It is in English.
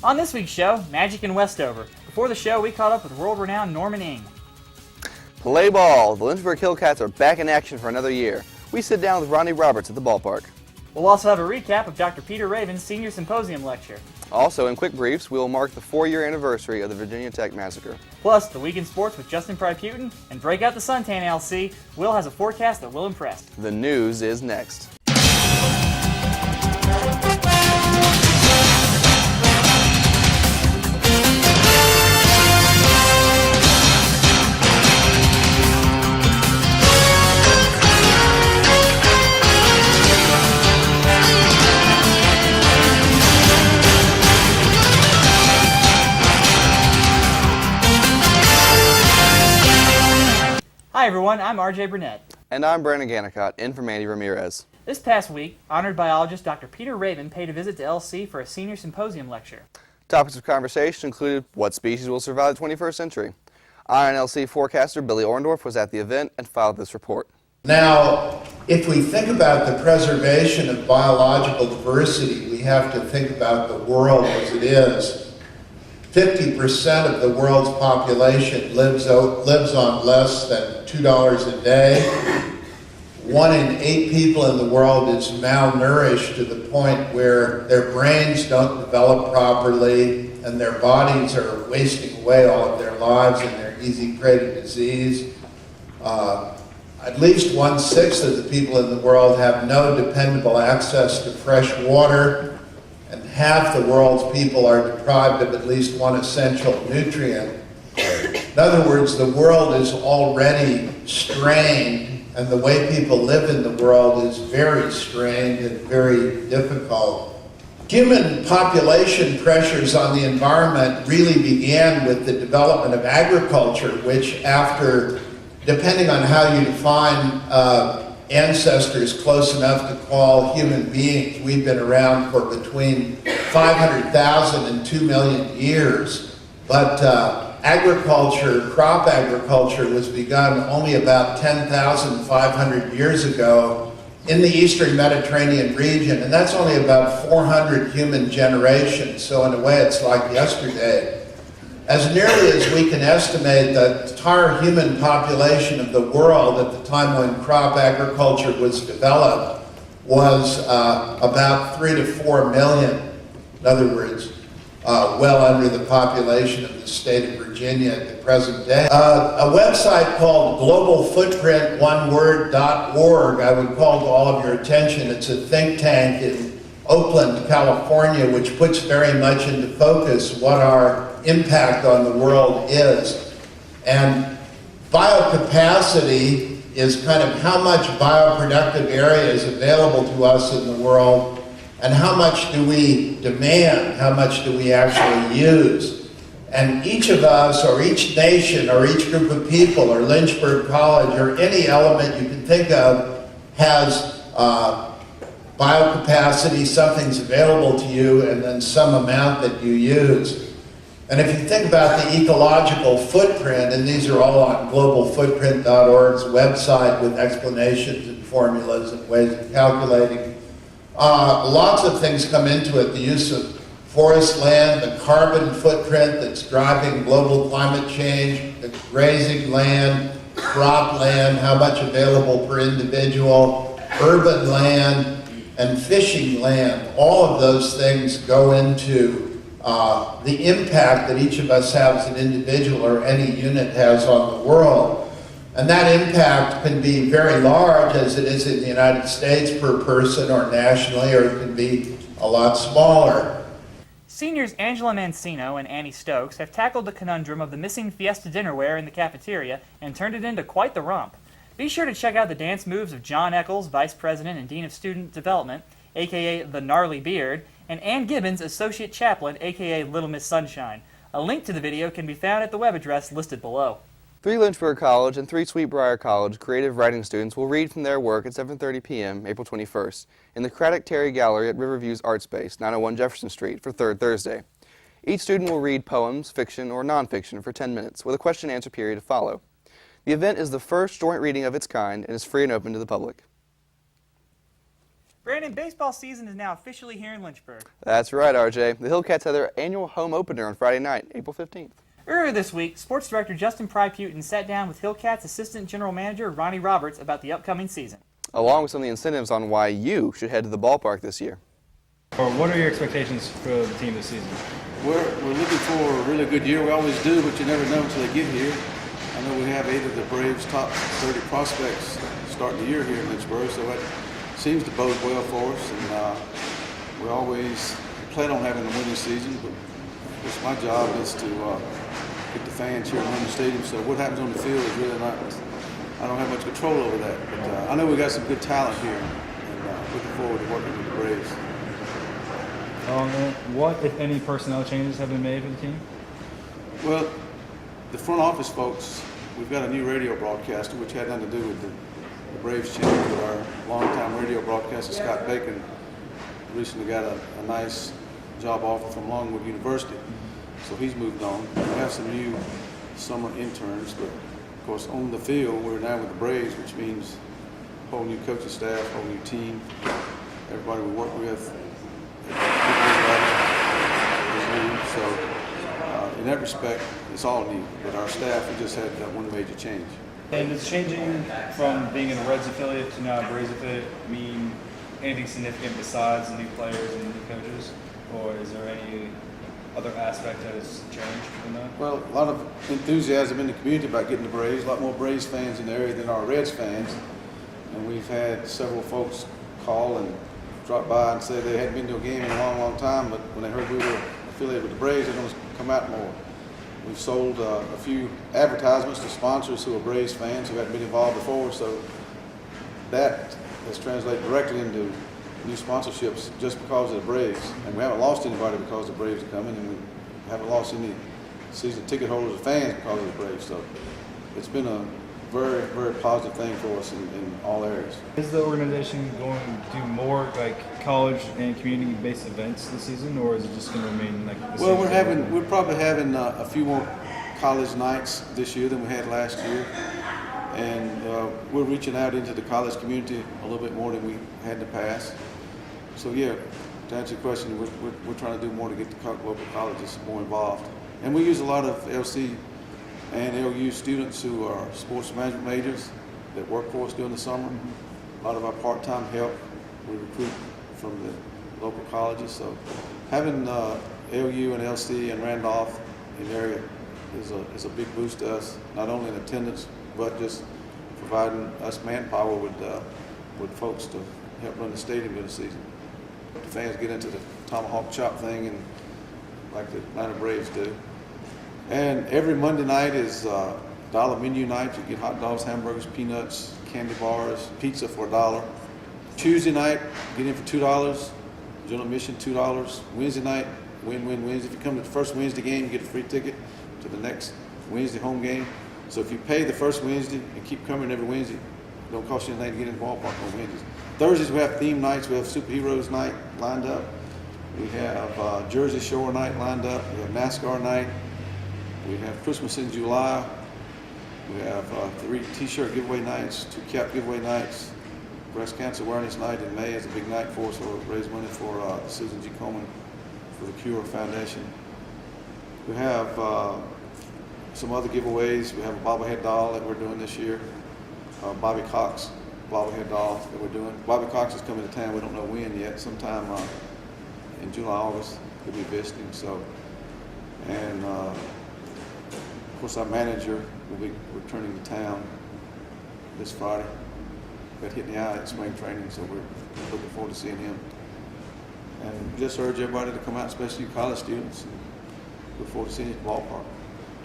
On this week's show, Magic in Westover. Before the show, we caught up with world-renowned Norman Ing. Play ball! The Lynchburg Hillcats are back in action for another year. We sit down with Ronnie Roberts at the ballpark. We'll also have a recap of Dr. Peter Raven's Senior Symposium lecture. Also, in quick briefs, we will mark the 4-year anniversary of the Virginia Tech Massacre. Plus, the Week in Sports with Justin Priputin, and break out the suntan LC. Will has a forecast that will impress. The news is next. Hi everyone, I'm RJ Burnett. And I'm Brandon Gannicott, in for Mandy Ramirez. This past week, honored biologist Dr. Peter Raven paid a visit to LC for a senior symposium lecture. Topics of conversation included what species will survive the 21st century. INLC forecaster Billy Orndorff was at the event and filed this report. Now, if we think about the preservation of biological diversity, we have to think about the world as it is. 50% of the world's population lives on less than $2 a day. 1 in 8 people in the world is malnourished to the point where their brains don't develop properly and their bodies are wasting away all of their lives and they're easy prey to disease. At least 1/6 of the people in the world have no dependable access to fresh water, and half the world's people are deprived of at least one essential nutrient. In other words, the world is already strained, and the way people live in the world is very strained and very difficult. Human population pressures on the environment really began with the development of agriculture, which after, depending on how you define ancestors close enough to call human beings, we've been around for between 500,000 and 2 million years. But agriculture, crop agriculture, was begun only about 10,500 years ago in the Eastern Mediterranean region, and that's only about 400 human generations, so in a way it's like yesterday. As nearly as we can estimate, the entire human population of the world at the time when crop agriculture was developed was about 3 to 4 million. In other words, well under the population of the state of Virginia at the present day. A website called globalfootprint.org I would call to all of your attention. It's a think tank in Oakland, California, which puts very much into focus what our impact on the world is. And biocapacity is kind of how much bioproductive area is available to us in the world, and how much do we demand, how much do we actually use. And each of us, or each nation, or each group of people, or Lynchburg College, or any element you can think of has biocapacity, something's available to you, and then some amount that you use. And if you think about the ecological footprint, and these are all on globalfootprint.org's website with explanations and formulas and ways of calculating, lots of things come into it. The use of forest land, the carbon footprint that's driving global climate change, the grazing land, crop land, how much available per individual, urban land, and fishing land. All of those things go into the impact that each of us has as an individual or any unit has on the world. And that impact can be very large, as it is in the United States per person or nationally, or it can be a lot smaller. Seniors Angela Mancino and Annie Stokes have tackled the conundrum of the missing Fiesta dinnerware in the cafeteria and turned it into quite the romp. Be sure to check out the dance moves of John Eccles, Vice President and Dean of Student Development, a.k.a. the Gnarly Beard, and Ann Gibbons, Associate Chaplain, a.k.a. Little Miss Sunshine. A link to the video can be found at the web address listed below. 3 Lynchburg College and 3 Sweetbriar College creative writing students will read from their work at 7:30 p.m. April 21st in the Craddock Terry Gallery at Riverview's Art Space, 901 Jefferson Street, for 3rd Thursday. Each student will read poems, fiction, or nonfiction for 10 minutes, with a question-and-answer period to follow. The event is the first joint reading of its kind and is free and open to the public. Brandon, baseball season is now officially here in Lynchburg. That's right, RJ. The Hillcats had their annual home opener on Friday night, April 15th. Earlier this week, Sports Director Justin Priputin sat down with Hillcats Assistant General Manager Ronnie Roberts about the upcoming season, along with some of the incentives on why you should head to the ballpark this year. What are your expectations for the team this season? We're looking for a really good year. We always do, but you never know until they get here. I know we have 8 of the Braves' top 30 prospects starting the year here in Lynchburg, so that seems to bode well for us. And we always plan on having a winning season, but it's my job is to get the fans here in the stadium. So what happens on the field is really not. I don't have much control over that, but I know we got some good talent here, and looking forward to working with the Braves. What, if any, personnel changes have been made for the team? Well, the front office folks, we've got a new radio broadcaster, which had nothing to do with the Braves change, but our longtime radio broadcaster, Scott Bacon, recently got a nice job offer from Longwood University, so he's moved on. We have some new summer interns, but of course on the field, we're now with the Braves, which means a whole new coaching staff, whole new team, everybody we work with. So in that respect, it's all new. But our staff, we just had one major change. And does changing from being in a Reds affiliate to now a Braves affiliate mean anything significant besides the new players and new coaches? Or is there any other aspect that has changed from that? Well, a lot of enthusiasm in the community about getting the Braves. A lot more Braves fans in the area than our Reds fans. And we've had several folks call and drop by and say they hadn't been to a game in a long, long time, but when they heard we were affiliated with the Braves, they're going to come out more. We've sold a few advertisements to sponsors who are Braves fans who hadn't been involved before, so that has translated directly into new sponsorships just because of the Braves. And we haven't lost anybody because the Braves are coming, and we haven't lost any season ticket holders or fans because of the Braves. So it's been a very, very positive thing for us in all areas. Is the organization going to do more like college and community-based events this season, or is it just going to remain like the Well, same? we're probably having a few more college nights this year than we had last year, and we're reaching out into the college community a little bit more than we had in the past. So yeah, to answer your question, we're trying to do more to get the local colleges more involved, and we use a lot of LC and LU students who are sports management majors that work for us during the summer. A lot of our part-time help we recruit from the local colleges. So having LU and LC and Randolph in the area is a big boost to us, not only in attendance, but just providing us manpower with folks to help run the stadium during the season. The fans get into the tomahawk chop thing, and like the Atlanta Braves do. And every Monday night is dollar menu night. You get hot dogs, hamburgers, peanuts, candy bars, pizza for $1. Tuesday night, get in for $2. General admission $2. Wednesday night, win-win Wednesday. If you come to the first Wednesday game, you get a free ticket to the next Wednesday home game. So if you pay the first Wednesday and keep coming every Wednesday, it don't cost you anything to get in the ballpark on Wednesdays. Thursdays we have theme nights. We have Superheroes night lined up. We have Jersey Shore night lined up. We have NASCAR night. We have Christmas in July. We have 3 T-shirt giveaway nights, 2 cap giveaway nights. Breast Cancer Awareness Night in May is a big night for us. We'll raise money for Susan G. Komen for the Cure Foundation. We have some other giveaways. We have a bobblehead doll that we're doing this year. Bobby Cox bobblehead doll that we're doing. Bobby Cox is coming to town. We don't know when yet. Sometime in July, August, he'll be visiting. So, and of course, our manager will be returning to town this Friday. Got hit in the eye at spring training, so we're looking forward to seeing him. And just urge everybody to come out, especially college students, and look forward to seeing you at the ballpark.